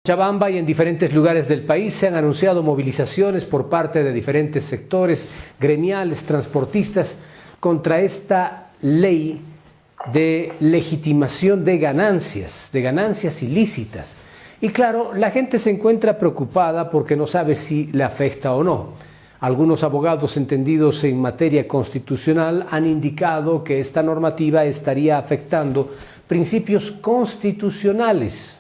Cochabamba y en diferentes lugares del país se han anunciado movilizaciones por parte de diferentes sectores gremiales, transportistas, contra esta ley de legitimación de ganancias ilícitas. Y claro, la gente se encuentra preocupada porque no sabe si le afecta o no. Algunos abogados entendidos en materia constitucional han indicado que esta normativa estaría afectando principios constitucionales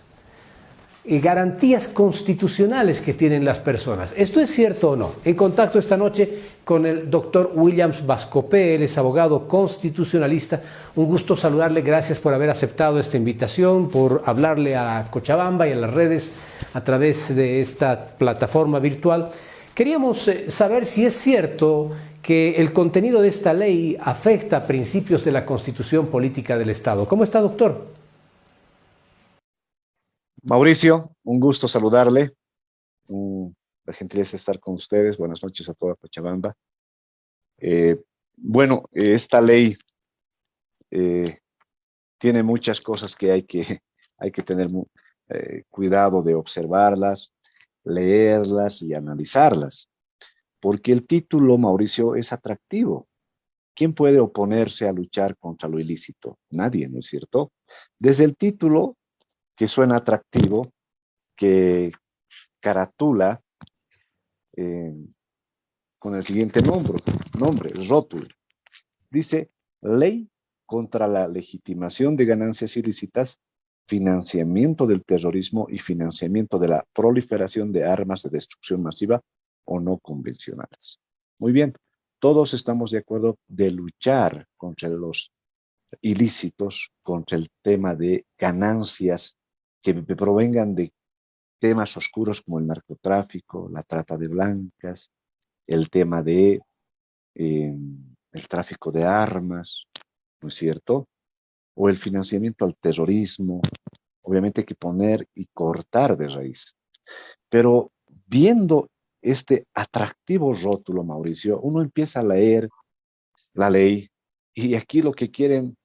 y garantías constitucionales que tienen las personas. ¿Esto es cierto o no? En contacto esta noche con el doctor Williams Bascopé, él es abogado constitucionalista. Un gusto saludarle, gracias por haber aceptado esta invitación, por hablarle a Cochabamba y a las redes a través de esta plataforma virtual. Queríamos saber si es cierto que el contenido de esta ley afecta a principios de la Constitución Política del Estado. ¿Cómo está, doctor? Mauricio, un gusto saludarle. La gentileza de estar con ustedes. Buenas noches a toda Cochabamba. Esta ley tiene muchas cosas que hay que tener cuidado de observarlas, leerlas y analizarlas. Porque el título, Mauricio, es atractivo. ¿Quién puede oponerse a luchar contra lo ilícito? Nadie, ¿no es cierto? Desde el título, que suena atractivo, que caratula con el siguiente nombre, rótulo. Dice, Ley contra la legitimación de ganancias ilícitas, financiamiento del terrorismo y financiamiento de la proliferación de armas de destrucción masiva o no convencionales. Muy bien, todos estamos de acuerdo de luchar contra los ilícitos, contra el tema de ganancias que provengan de temas oscuros como el narcotráfico, la trata de blancas, el tema de el tráfico de armas, ¿no es cierto? O el financiamiento al terrorismo. Obviamente hay que poner y cortar de raíz. Pero viendo este atractivo rótulo, Mauricio, uno empieza a leer la ley y aquí lo que quieren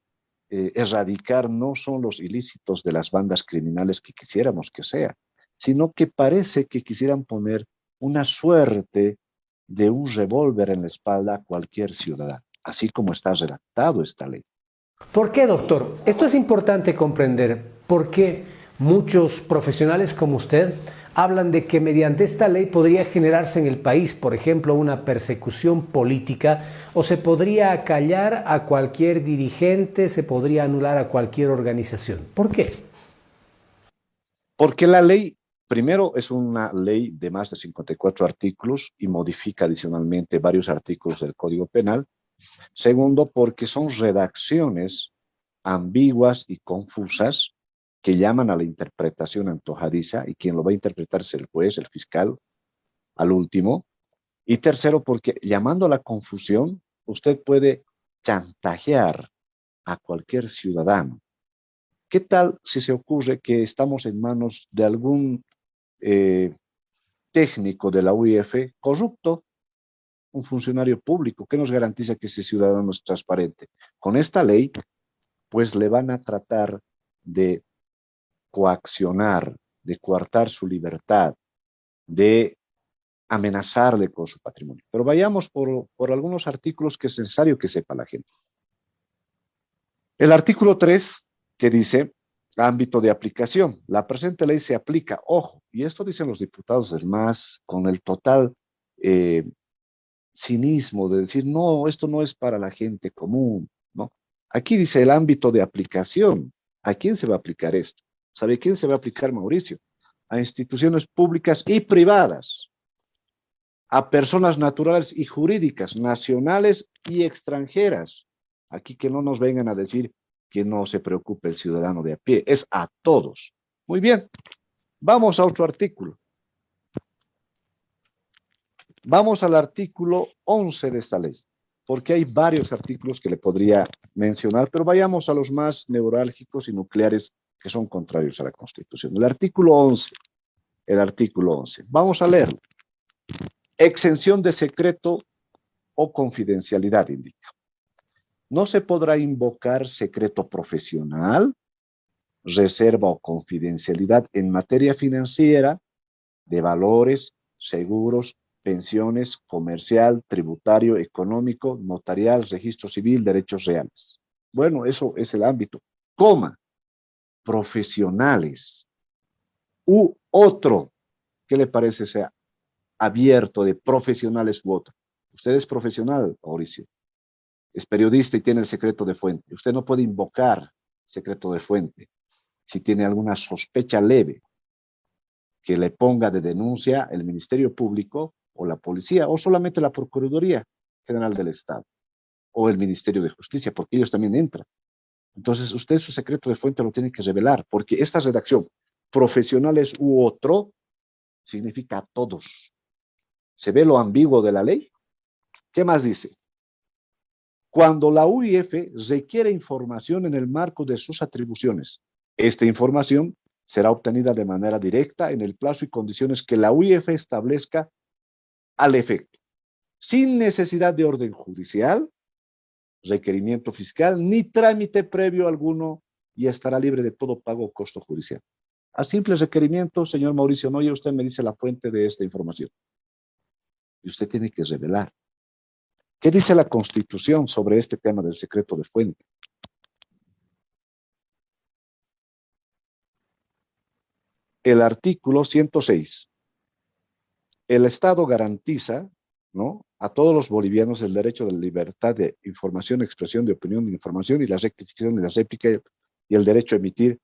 erradicar no son los ilícitos de las bandas criminales que quisiéramos que sea, sino que parece que quisieran poner una suerte de un revólver en la espalda a cualquier ciudadano, así como está redactado esta ley. ¿Por qué, doctor? Esto es importante comprender. ¿Por qué muchos profesionales como usted hablan de que mediante esta ley podría generarse en el país, por ejemplo, una persecución política, o se podría acallar a cualquier dirigente, se podría anular a cualquier organización? ¿Por qué? Porque la ley, primero, es una ley de más de 54 artículos y modifica adicionalmente varios artículos del Código Penal. Segundo, porque son redacciones ambiguas y confusas que llaman a la interpretación antojadiza, y quien lo va a interpretar es el juez, el fiscal, al último. Y tercero, porque llamando a la confusión, usted puede chantajear a cualquier ciudadano. ¿Qué tal si se ocurre que estamos en manos de algún técnico de la UIF corrupto, un funcionario público? ¿Qué nos garantiza que ese ciudadano es transparente? Con esta ley, pues le van a tratar de coaccionar, de coartar su libertad, de amenazarle con su patrimonio. Pero vayamos por algunos artículos que es necesario que sepa la gente. El artículo 3, que dice, ámbito de aplicación. La presente ley se aplica, ojo, y esto dicen los diputados del MAS con el total cinismo de decir, no, esto no es para la gente común, ¿no? Aquí dice el ámbito de aplicación. ¿A quién se va a aplicar esto? ¿Sabe quién se va a aplicar, Mauricio? A instituciones públicas y privadas, a personas naturales y jurídicas, nacionales y extranjeras. Aquí que no nos vengan a decir que no se preocupe el ciudadano de a pie, es a todos. Muy bien, vamos a otro artículo. Vamos al artículo 11 de esta ley, porque hay varios artículos que le podría mencionar, pero vayamos a los más neurálgicos y nucleares que son contrarios a la Constitución. El artículo 11. Vamos a leerlo. Exención de secreto o confidencialidad, indica. No se podrá invocar secreto profesional, reserva o confidencialidad en materia financiera, de valores, seguros, pensiones, comercial, tributario, económico, notarial, registro civil, derechos reales. Bueno, eso es el ámbito. Coma, profesionales u otro. ¿Qué le parece sea abierto de profesionales u otro? Usted es profesional, Mauricio, es periodista y tiene el secreto de fuente. Usted no puede invocar secreto de fuente si tiene alguna sospecha leve que le ponga de denuncia el Ministerio Público o la policía o solamente la Procuraduría General del Estado o el Ministerio de Justicia, porque ellos también entran. Entonces, usted su secreto de fuente lo tiene que revelar, porque esta redacción, profesionales u otro, significa a todos. ¿Se ve lo ambiguo de la ley? ¿Qué más dice? Cuando la UIF requiere información en el marco de sus atribuciones, esta información será obtenida de manera directa en el plazo y condiciones que la UIF establezca al efecto, sin necesidad de orden judicial, requerimiento fiscal, ni trámite previo alguno y estará libre de todo pago o costo judicial. A simple requerimiento, señor Mauricio Noya, usted me dice la fuente de esta información. Y usted tiene que revelar. ¿Qué dice la Constitución sobre este tema del secreto de fuente? El artículo 106. El Estado garantiza, ¿no?, a todos los bolivianos el derecho de la libertad de información, expresión de opinión, de información y la rectificación y la réplica y el derecho a emitir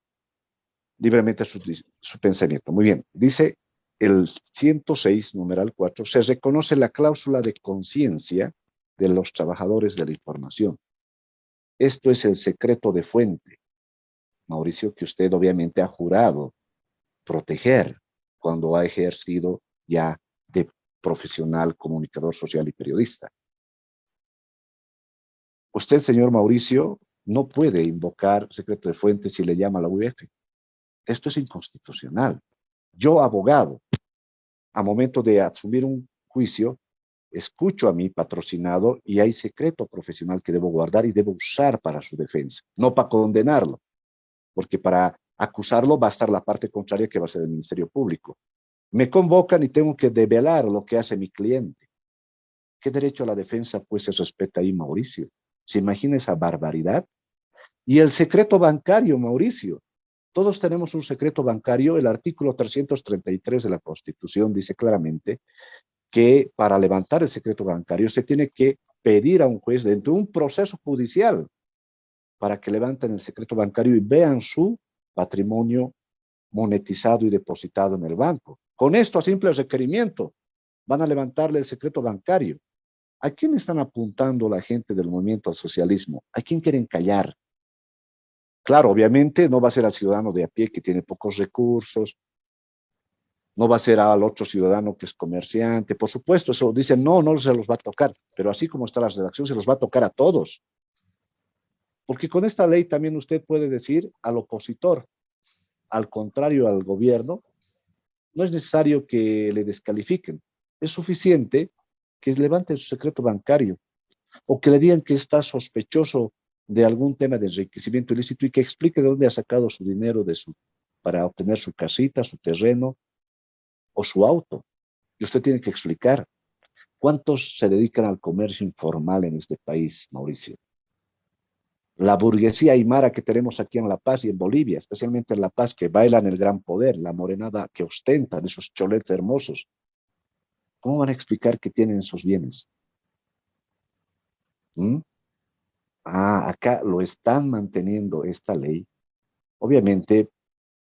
libremente su pensamiento. Muy bien, dice el 106, numeral 4, se reconoce la cláusula de conciencia de los trabajadores de la información. Esto es el secreto de fuente, Mauricio, que usted obviamente ha jurado proteger cuando ha ejercido ya de profesional, comunicador social y periodista. Usted, señor Mauricio, no puede invocar secreto de fuente si le llama a la UEF. Esto es inconstitucional. Yo, abogado, a momento de asumir un juicio, escucho a mi patrocinado y hay secreto profesional que debo guardar y debo usar para su defensa, no para condenarlo, porque para acusarlo va a estar la parte contraria que va a ser el Ministerio Público. Me convocan y tengo que develar lo que hace mi cliente. ¿Qué derecho a la defensa pues se respeta ahí, Mauricio? ¿Se imagina esa barbaridad? Y el secreto bancario, Mauricio. Todos tenemos un secreto bancario. El artículo 333 de la Constitución dice claramente que para levantar el secreto bancario se tiene que pedir a un juez dentro de un proceso judicial para que levanten el secreto bancario y vean su patrimonio monetizado y depositado en el banco. Con esto, a simple requerimiento, van a levantarle el secreto bancario. ¿A quién están apuntando la gente del movimiento al socialismo? ¿A quién quieren callar? Claro, obviamente no va a ser al ciudadano de a pie que tiene pocos recursos, no va a ser al otro ciudadano que es comerciante, por supuesto, eso dicen, no, no se los va a tocar, pero así como está la redacción, se los va a tocar a todos. Porque con esta ley también usted puede decir al opositor, al contrario al gobierno, no es necesario que le descalifiquen, es suficiente que levante su secreto bancario o que le digan que está sospechoso de algún tema de enriquecimiento ilícito y que explique de dónde ha sacado su dinero para obtener su casita, su terreno o su auto. Y usted tiene que explicar cuántos se dedican al comercio informal en este país, Mauricio. La burguesía aymara que tenemos aquí en La Paz y en Bolivia, especialmente en La Paz, que bailan el gran poder, la morenada que ostentan esos cholets hermosos. ¿Cómo van a explicar que tienen esos bienes? ¿Mm? Acá lo están manteniendo esta ley, obviamente,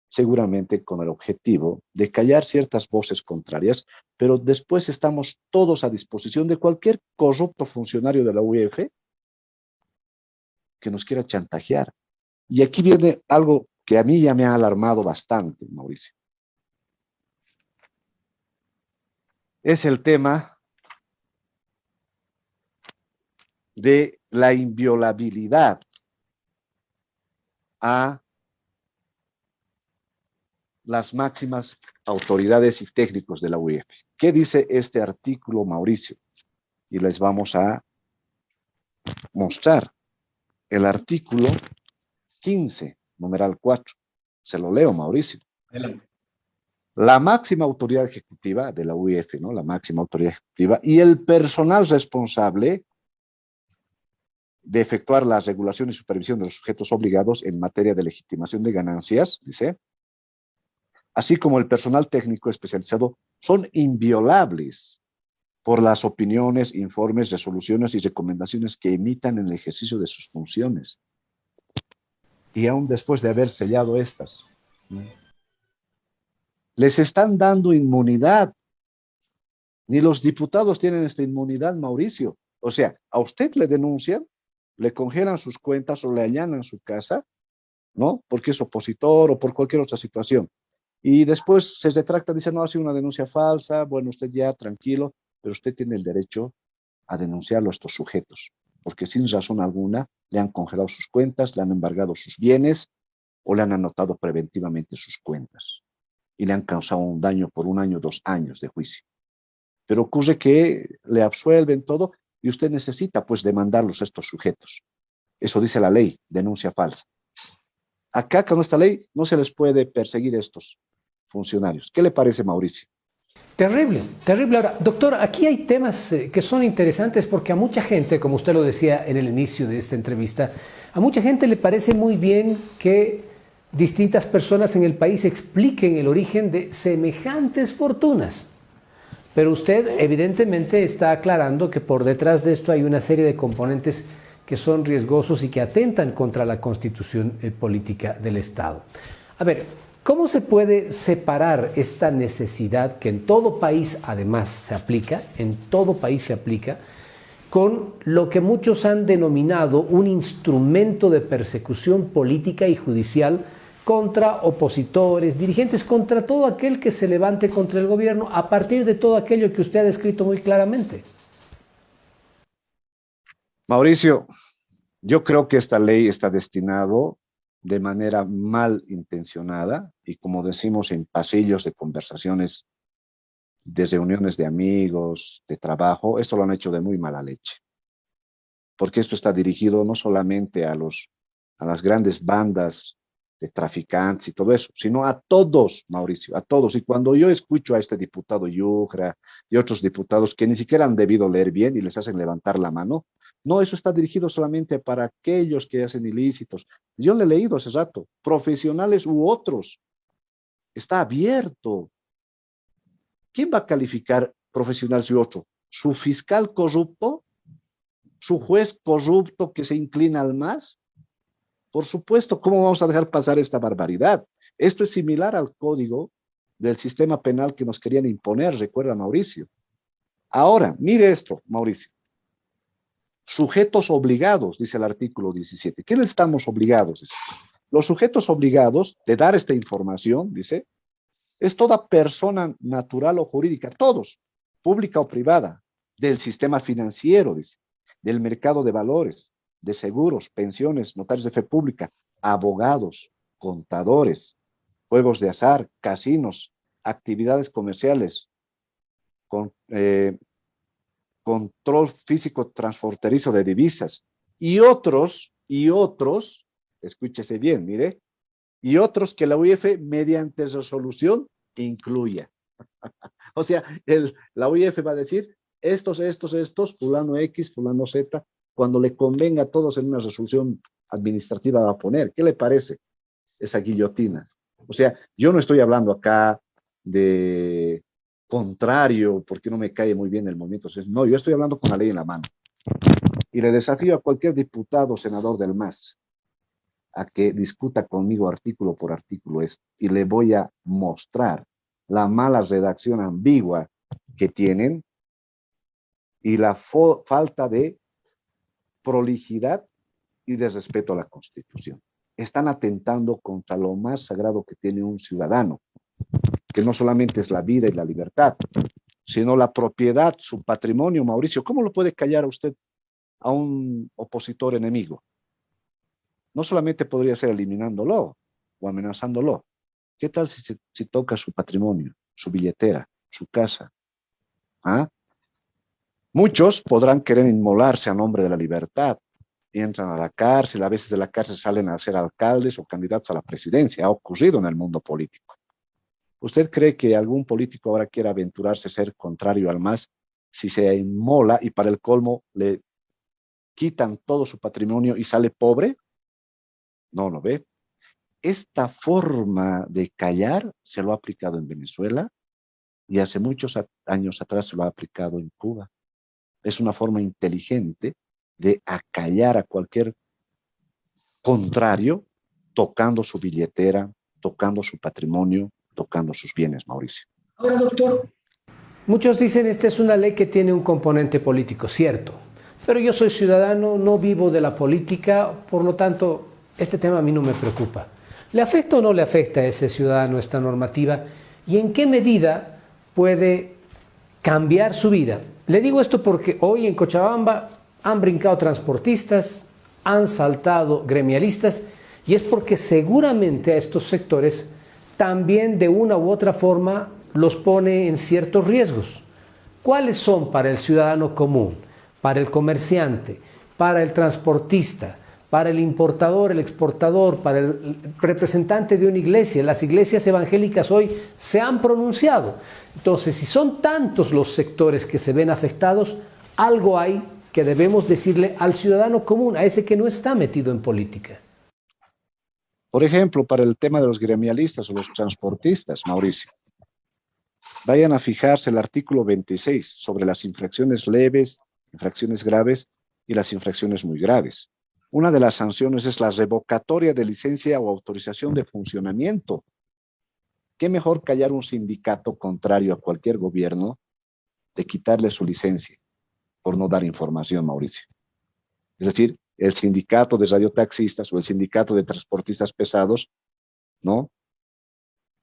seguramente con el objetivo de callar ciertas voces contrarias, pero después estamos todos a disposición de cualquier corrupto funcionario de la UEF que nos quiera chantajear. Y aquí viene algo que a mí ya me ha alarmado bastante, Mauricio. Es el tema de la inviolabilidad a las máximas autoridades y técnicos de la UEF. ¿Qué dice este artículo, Mauricio? Y les vamos a mostrar el artículo 15, numeral 4. Se lo leo, Mauricio. Adelante. La máxima autoridad ejecutiva de la UIF, ¿no? La máxima autoridad ejecutiva y el personal responsable de efectuar la regulación y supervisión de los sujetos obligados en materia de legitimación de ganancias, dice, así como el personal técnico especializado, son inviolables por las opiniones, informes, resoluciones y recomendaciones que emitan en el ejercicio de sus funciones. Y aún después de haber sellado estas, les están dando inmunidad. Ni los diputados tienen esta inmunidad, Mauricio. O sea, a usted le denuncian, le congelan sus cuentas o le allanan su casa, ¿no? Porque es opositor o por cualquier otra situación. Y después se retracta, dice, no, ha sido una denuncia falsa, bueno, usted ya tranquilo, pero usted tiene el derecho a denunciarlo a estos sujetos, porque sin razón alguna le han congelado sus cuentas, le han embargado sus bienes o le han anotado preventivamente sus cuentas y le han causado un daño por 1 año, 2 años de juicio. Pero ocurre que le absuelven todo y usted necesita pues demandarlos a estos sujetos. Eso dice la ley, denuncia falsa. Acá con esta ley no se les puede perseguir a estos funcionarios. ¿Qué le parece, Mauricio? Terrible, terrible. Ahora, doctor, aquí hay temas que son interesantes porque a mucha gente, como usted lo decía en el inicio de esta entrevista, a mucha gente le parece muy bien que distintas personas en el país expliquen el origen de semejantes fortunas. Pero usted evidentemente está aclarando que por detrás de esto hay una serie de componentes que son riesgosos y que atentan contra la constitución política del Estado. A ver, ¿cómo se puede separar esta necesidad que en todo país además se aplica, con lo que muchos han denominado un instrumento de persecución política y judicial contra opositores, dirigentes, contra todo aquel que se levante contra el gobierno, a partir de todo aquello que usted ha descrito muy claramente? Mauricio, yo creo que esta ley está destinado de manera mal intencionada y como decimos en pasillos de conversaciones, de reuniones de amigos, de trabajo, esto lo han hecho de muy mala leche. Porque esto está dirigido no solamente a las grandes bandas de traficantes y todo eso, sino a todos, Mauricio, a todos. Y cuando yo escucho a este diputado Yucra y otros diputados que ni siquiera han debido leer bien y les hacen levantar la mano, no, eso está dirigido solamente para aquellos que hacen ilícitos. Yo le he leído hace rato, profesionales u otros. Está abierto. ¿Quién va a calificar profesionales y otro? ¿Su fiscal corrupto? ¿Su juez corrupto que se inclina al MAS? Por supuesto, ¿cómo vamos a dejar pasar esta barbaridad? Esto es similar al código del sistema penal que nos querían imponer, recuerda Mauricio. Ahora, mire esto, Mauricio. Sujetos obligados, dice el artículo 17. ¿Quiénes estamos obligados? Dice. Los sujetos obligados de dar esta información, dice, es toda persona natural o jurídica, todos, pública o privada, del sistema financiero, dice, del mercado de valores, de seguros, pensiones, notarios de fe pública, abogados, contadores, juegos de azar, casinos, actividades comerciales, con, control físico transfronterizo de divisas, y otros, escúchese bien, mire, y otros que la UIF mediante resolución incluya. O sea, la UIF va a decir, estos, fulano X, fulano Z, cuando le convenga a todos en una resolución administrativa va a poner. ¿Qué le parece esa guillotina? O sea, yo no estoy hablando acá de contrario, porque no me cae muy bien el movimiento. No, yo estoy hablando con la ley en la mano. Y le desafío a cualquier diputado o senador del MAS a que discuta conmigo artículo por artículo esto. Y le voy a mostrar la mala redacción ambigua que tienen y la falta de prolijidad y de respeto a la Constitución. Están atentando contra lo más sagrado que tiene un ciudadano, que no solamente es la vida y la libertad, sino la propiedad, su patrimonio. Mauricio, ¿cómo lo puede callar a usted a un opositor enemigo? No solamente podría ser eliminándolo o amenazándolo. ¿Qué tal si toca su patrimonio, su billetera, su casa? ¿Ah? Muchos podrán querer inmolarse a nombre de la libertad, entran a la cárcel, a veces de la cárcel salen a ser alcaldes o candidatos a la presidencia. Ha ocurrido en el mundo político. ¿Usted cree que algún político ahora quiera aventurarse a ser contrario al MAS si se inmola y para el colmo le quitan todo su patrimonio y sale pobre? No lo ve. Esta forma de callar se lo ha aplicado en Venezuela y hace muchos años atrás se lo ha aplicado en Cuba. Es una forma inteligente de acallar a cualquier contrario, tocando su billetera, tocando su patrimonio, tocando sus bienes, Mauricio. Ahora, doctor, muchos dicen esta es una ley que tiene un componente político, cierto, pero yo soy ciudadano, no vivo de la política, por lo tanto, este tema a mí no me preocupa. ¿Le afecta o no le afecta a ese ciudadano esta normativa? ¿Y en qué medida puede cambiar su vida? Le digo esto porque hoy en Cochabamba han brincado transportistas, han saltado gremialistas, y es porque seguramente a estos sectores también de una u otra forma los pone en ciertos riesgos. ¿Cuáles son para el ciudadano común, para el comerciante, para el transportista, para el importador, el exportador, para el representante de una iglesia? Las iglesias evangélicas hoy se han pronunciado. Entonces, si son tantos los sectores que se ven afectados, algo hay que debemos decirle al ciudadano común, a ese que no está metido en política. Por ejemplo, para el tema de los gremialistas o los transportistas, Mauricio, vayan a fijarse el artículo 26 sobre las infracciones leves, infracciones graves y las infracciones muy graves. Una de las sanciones es la revocatoria de licencia o autorización de funcionamiento. ¿Qué mejor callar un sindicato contrario a cualquier gobierno de quitarle su licencia por no dar información, Mauricio? Es decir, el sindicato de radiotaxistas o el sindicato de transportistas pesados, ¿no?,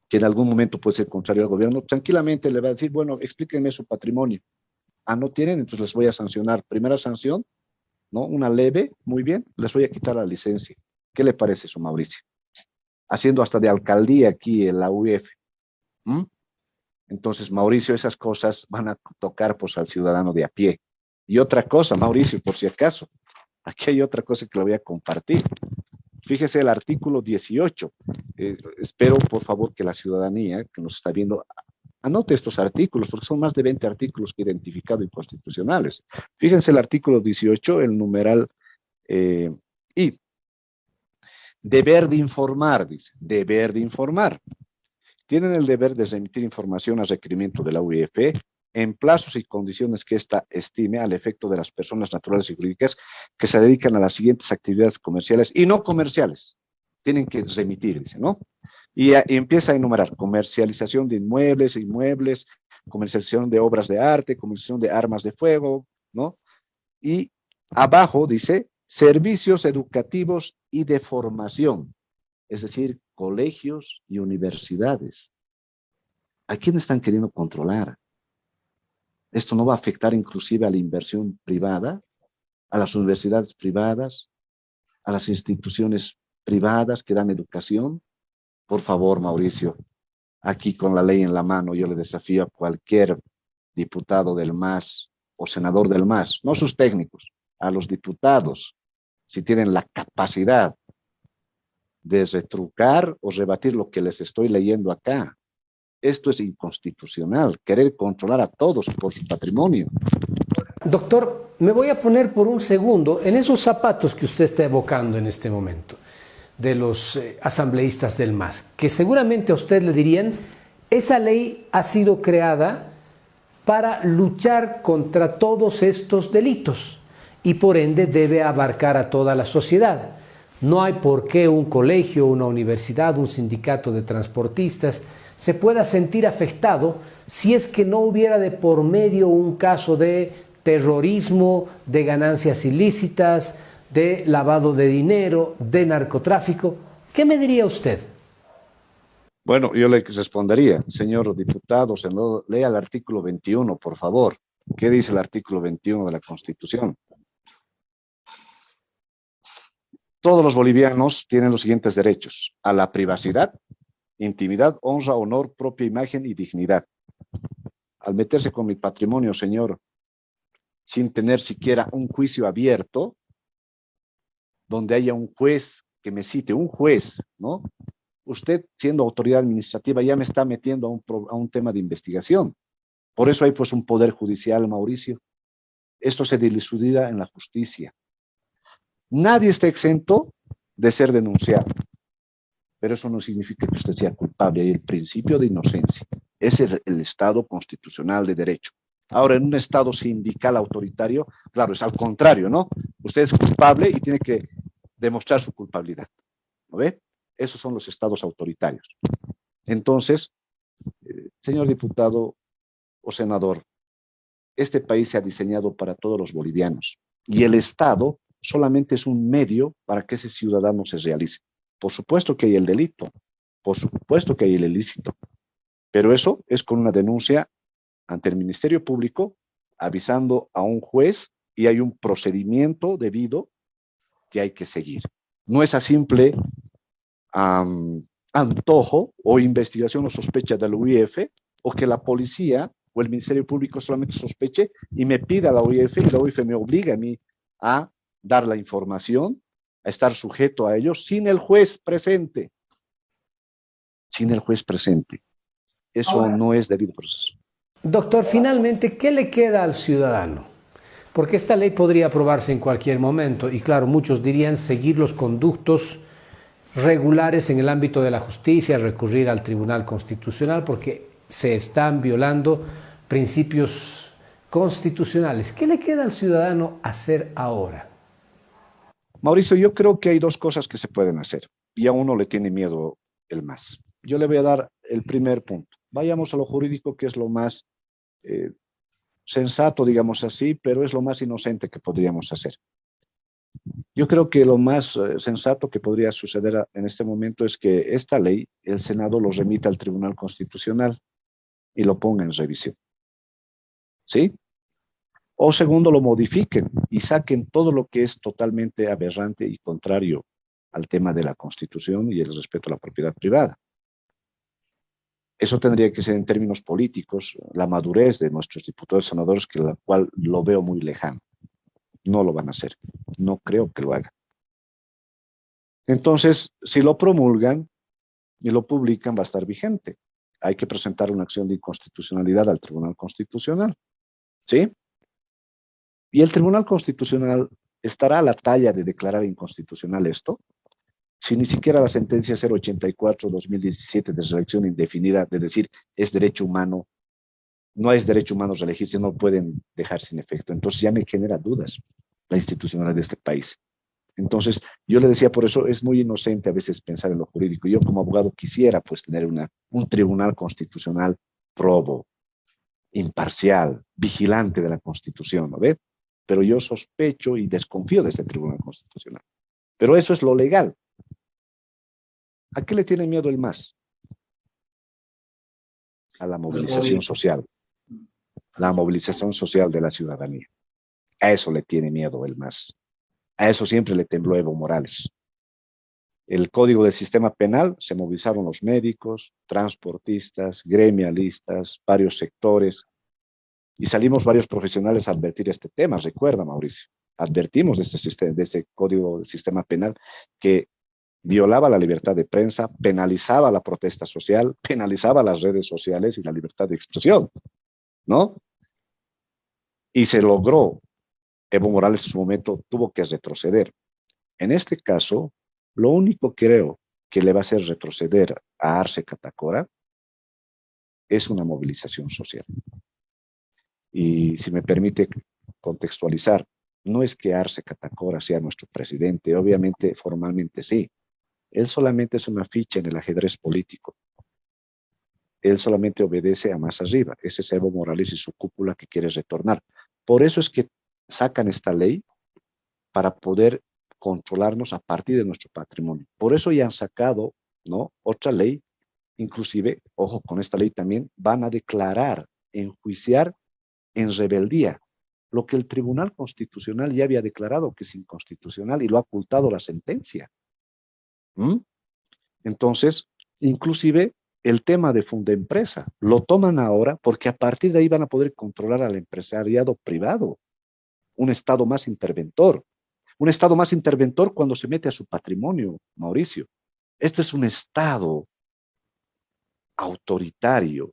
que en algún momento puede ser contrario al gobierno, tranquilamente le va a decir, bueno, explíquenme su patrimonio. Ah, ¿no tienen? Entonces les voy a sancionar. Primera sanción, ¿no? Una leve, muy bien, les voy a quitar la licencia. ¿Qué le parece eso, Mauricio? Haciendo hasta de alcaldía aquí en la UF. ¿Mm? Entonces, Mauricio, esas cosas van a tocar pues al ciudadano de a pie. Y otra cosa, Mauricio, por si acaso, aquí hay otra cosa que le voy a compartir. Fíjese el artículo 18. Espero, por favor, que la ciudadanía que nos está viendo anote estos artículos, porque son más de 20 artículos que he identificado inconstitucionales. Fíjense el artículo 18, el numeral I. Deber de informar, dice. Deber de informar. Tienen el deber de remitir información a requerimiento de la UIF en plazos y condiciones que ésta estime al efecto de las personas naturales y jurídicas que se dedican a las siguientes actividades comerciales y no comerciales. Tienen que remitir, dice, ¿no? Y empieza a enumerar comercialización de inmuebles, comercialización de obras de arte, comercialización de armas de fuego, ¿no? Y abajo dice servicios educativos y de formación, es decir, colegios y universidades. ¿A quién están queriendo controlar? Esto no va a afectar inclusive a la inversión privada, a las universidades privadas, a las instituciones privadas que dan educación. Por favor, Mauricio, aquí con la ley en la mano, yo le desafío a cualquier diputado del MAS o senador del MAS, no sus técnicos, a los diputados, si tienen la capacidad de retrucar o rebatir lo que les estoy leyendo acá. Esto es inconstitucional, querer controlar a todos por su patrimonio. Doctor, me voy a poner por un segundo en esos zapatos que usted está evocando en este momento, de los asambleístas del MAS, que seguramente a usted le dirían, esa ley ha sido creada para luchar contra todos estos delitos y por ende debe abarcar a toda la sociedad. No hay por qué un colegio, una universidad, un sindicato de transportistas se pueda sentir afectado si es que no hubiera de por medio un caso de terrorismo, de ganancias ilícitas, de lavado de dinero, de narcotráfico. ¿Qué me diría usted? Bueno, yo le respondería, señor diputado, lea el artículo 21, por favor. ¿Qué dice el artículo 21 de la Constitución? Todos los bolivianos tienen los siguientes derechos: a la privacidad, intimidad, honra, honor, propia imagen y dignidad. Al meterse con mi patrimonio, señor, sin tener siquiera un juicio abierto, donde haya un juez que me cite, un juez, ¿no? Usted, siendo autoridad administrativa, ya me está metiendo a un tema de investigación. Por eso hay pues un poder judicial, Mauricio. Esto se dilucida en la justicia. Nadie está exento de ser denunciado, pero eso no significa que usted sea culpable. Hay el principio de inocencia. Ese es el Estado constitucional de derecho. Ahora, en un Estado sindical autoritario, claro, es al contrario, ¿no? Usted es culpable y tiene que demostrar su culpabilidad, ¿no ve? Esos son los estados autoritarios. Entonces, señor diputado o senador, este país se ha diseñado para todos los bolivianos y el Estado solamente es un medio para que ese ciudadano se realice. Por supuesto que hay el delito, por supuesto que hay el ilícito, pero eso es con una denuncia ante el Ministerio Público, avisando a un juez y hay un procedimiento debido que hay que seguir. No es a simple antojo o investigación o sospecha del UIF o que la policía o el Ministerio Público solamente sospeche y me pida a la UIF y la UIF me obliga a mí a dar la información, a estar sujeto a ellos sin el juez presente. Sin el juez presente. Eso Ahora, no es debido proceso. doctor, finalmente, ¿qué le queda al ciudadano? Porque esta ley podría aprobarse en cualquier momento y claro, muchos dirían seguir los conductos regulares en el ámbito de la justicia, recurrir al Tribunal Constitucional porque se están violando principios constitucionales. ¿Qué le queda al ciudadano hacer ahora? Mauricio, yo creo que hay dos cosas que se pueden hacer y a uno le tiene miedo el MAS. Yo le voy a dar el primer punto. Vayamos a lo jurídico, que es lo más sensato, digamos así, pero es lo más inocente que podríamos hacer. Yo creo que lo más sensato que podría suceder en este momento es que esta ley, el Senado lo remita al Tribunal Constitucional y lo ponga en revisión. ¿Sí? O segundo, lo modifiquen y saquen todo lo que es totalmente aberrante y contrario al tema de la Constitución y el respeto a la propiedad privada. Eso tendría que ser en términos políticos, la madurez de nuestros diputados y senadores, que la cual lo veo muy lejano. No lo van a hacer. No creo que lo hagan. Entonces, si lo promulgan y lo publican, va a estar vigente. Hay que presentar una acción de inconstitucionalidad al Tribunal Constitucional. ¿Sí? Y el Tribunal Constitucional estará a la talla de declarar inconstitucional esto, si ni siquiera la sentencia 084-2017 de reelección indefinida, de decir es derecho humano, no es derecho humano reelegirse, no pueden dejar sin efecto. Entonces ya me genera dudas la institucionalidad de este país. Entonces, yo le decía, por eso es muy inocente a veces pensar en lo jurídico. Yo como abogado quisiera pues tener un tribunal constitucional probo, imparcial, vigilante de la Constitución, ¿no ve? Pero yo sospecho y desconfío de este tribunal constitucional. Pero eso es lo legal. ¿A qué le tiene miedo el MAS? A la movilización social. La movilización social de la ciudadanía. A eso le tiene miedo el MAS. A eso siempre le tembló Evo Morales. El Código del Sistema Penal, se movilizaron los médicos, transportistas, gremialistas, varios sectores, y salimos varios profesionales a advertir este tema. Recuerda, Mauricio, advertimos de este Código del Sistema Penal que violaba la libertad de prensa, penalizaba la protesta social, penalizaba las redes sociales y la libertad de expresión, ¿no? Y se logró. Evo Morales en su momento tuvo que retroceder. En este caso, lo único que creo que le va a hacer retroceder a Arce Catacora es una movilización social. Y si me permite contextualizar, no es que Arce Catacora sea nuestro presidente, obviamente formalmente sí. Él solamente es una ficha en el ajedrez político. Él solamente obedece a más arriba. Ese es Evo Morales y su cúpula que quiere retornar. Por eso es que sacan esta ley para poder controlarnos a partir de nuestro patrimonio. Por eso ya han sacado, ¿no?, otra ley, inclusive, ojo, con esta ley también van a declarar, enjuiciar en rebeldía lo que el Tribunal Constitucional ya había declarado que es inconstitucional y lo ha ocultado la sentencia. ¿Mm? Entonces, inclusive el tema de Fundempresa lo toman ahora porque a partir de ahí van a poder controlar al empresariado privado, un Estado más interventor. Un Estado más interventor cuando se mete a su patrimonio, Mauricio. Este es un Estado autoritario,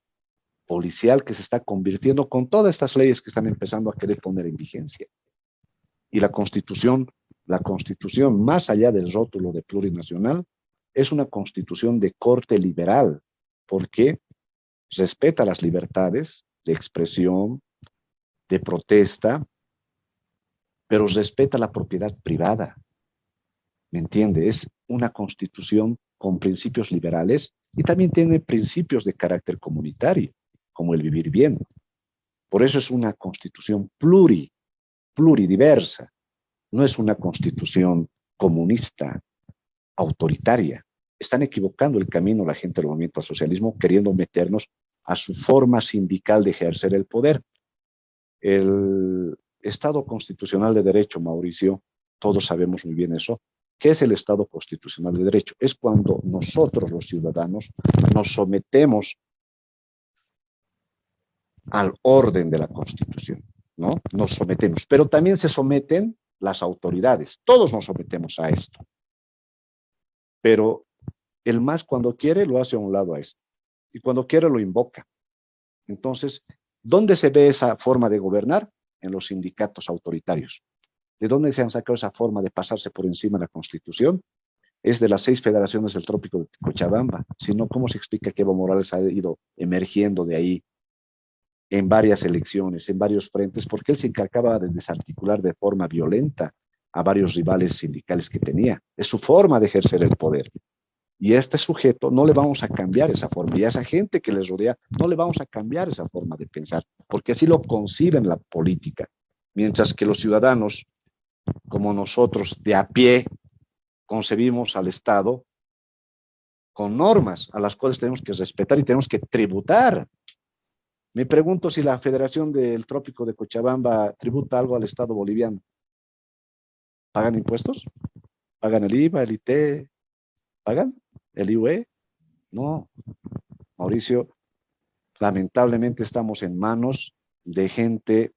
policial, que se está convirtiendo con todas estas leyes que están empezando a querer poner en vigencia. Y la Constitución, más allá del rótulo de plurinacional, es una Constitución de corte liberal, porque respeta las libertades de expresión, de protesta, pero respeta la propiedad privada. ¿Me entiende? Es una Constitución con principios liberales y también tiene principios de carácter comunitario, como el vivir bien. Por eso es una Constitución pluridiversa. No es una Constitución comunista, autoritaria. Están equivocando el camino la gente del movimiento al socialismo, queriendo meternos a su forma sindical de ejercer el poder. El Estado constitucional de derecho, Mauricio, todos sabemos muy bien eso. ¿Qué es el Estado constitucional de derecho? Es cuando nosotros, los ciudadanos, nos sometemos al orden de la Constitución, ¿no? Nos sometemos, pero también se someten las autoridades. Todos nos sometemos a esto. Pero el MAS, cuando quiere, lo hace a un lado a esto. Y cuando quiere, lo invoca. Entonces, ¿dónde se ve esa forma de gobernar? En los sindicatos autoritarios. ¿De dónde se han sacado esa forma de pasarse por encima de la Constitución? Es de las 6 federaciones del Trópico de Cochabamba. Si no, ¿cómo se explica que Evo Morales ha ido emergiendo de ahí en varias elecciones, en varios frentes? Porque él se encargaba de desarticular de forma violenta a varios rivales sindicales que tenía. Es su forma de ejercer el poder. Y a este sujeto no le vamos a cambiar esa forma. Y a esa gente que les rodea no le vamos a cambiar esa forma de pensar. Porque así lo conciben la política. Mientras que los ciudadanos, como nosotros de a pie, concebimos al Estado con normas a las cuales tenemos que respetar y tenemos que tributar. Me pregunto si la Federación del Trópico de Cochabamba tributa algo al Estado boliviano. ¿Pagan impuestos? ¿Pagan el IVA, el IT? ¿Pagan el IUE? No, Mauricio, lamentablemente estamos en manos de gente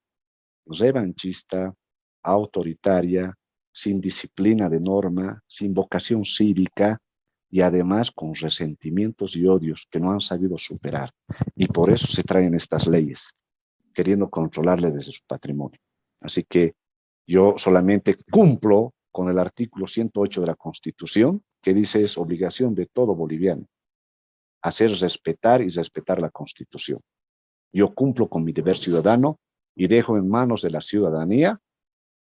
revanchista, autoritaria, sin disciplina de norma, sin vocación cívica y además con resentimientos y odios que no han sabido superar. Y por eso se traen estas leyes, queriendo controlarle desde su patrimonio. Así que yo solamente cumplo con el artículo 108 de la Constitución, que dice es obligación de todo boliviano hacer respetar y respetar la Constitución. Yo cumplo con mi deber ciudadano y dejo en manos de la ciudadanía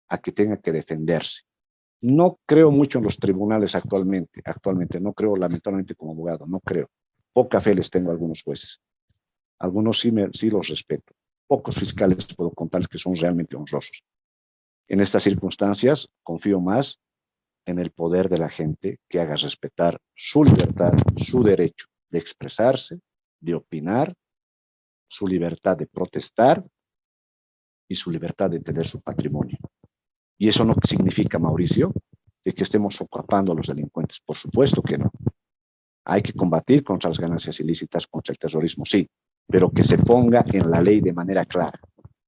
a que tenga que defenderse. No creo mucho en los tribunales actualmente no creo, lamentablemente, como abogado, no creo. Poca fe les tengo a algunos jueces. Algunos sí los respeto. Pocos fiscales puedo contarles que son realmente honrosos. En estas circunstancias, confío más en el poder de la gente que haga respetar su libertad, su derecho de expresarse, de opinar, su libertad de protestar y su libertad de tener su patrimonio. Y eso no significa, Mauricio, de que estemos socapando a los delincuentes. Por supuesto que no. Hay que combatir contra las ganancias ilícitas, contra el terrorismo, sí, pero que se ponga en la ley de manera clara,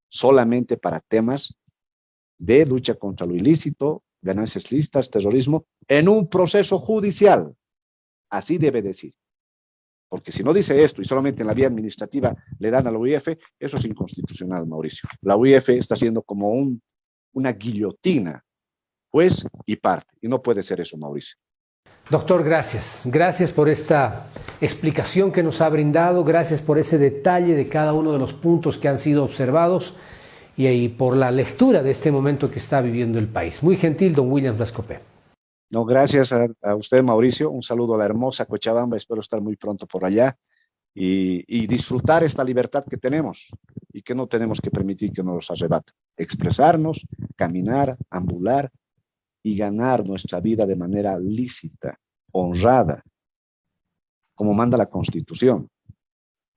solamente para temas de lucha contra lo ilícito, ganancias ilícitas, terrorismo, en un proceso judicial. Así debe decir. Porque si no dice esto y solamente en la vía administrativa le dan a la UIF, eso es inconstitucional, Mauricio. La UIF está siendo como una guillotina, juez y parte. Y no puede ser eso, Mauricio. Doctor, gracias. Gracias por esta explicación que nos ha brindado. Gracias por ese detalle de cada uno de los puntos que han sido observados y por la lectura de este momento que está viviendo el país. Muy gentil, don Williams Blascopé. No, gracias a usted, Mauricio. Un saludo a la hermosa Cochabamba. Espero estar muy pronto por allá y disfrutar esta libertad que tenemos y que no tenemos que permitir que nos arrebate. Expresarnos, caminar, ambular y ganar nuestra vida de manera lícita, honrada, como manda la Constitución,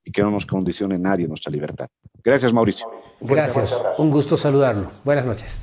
y que no nos condicione nadie nuestra libertad. Gracias, Mauricio. Gracias. Un gusto saludarlo. Buenas noches.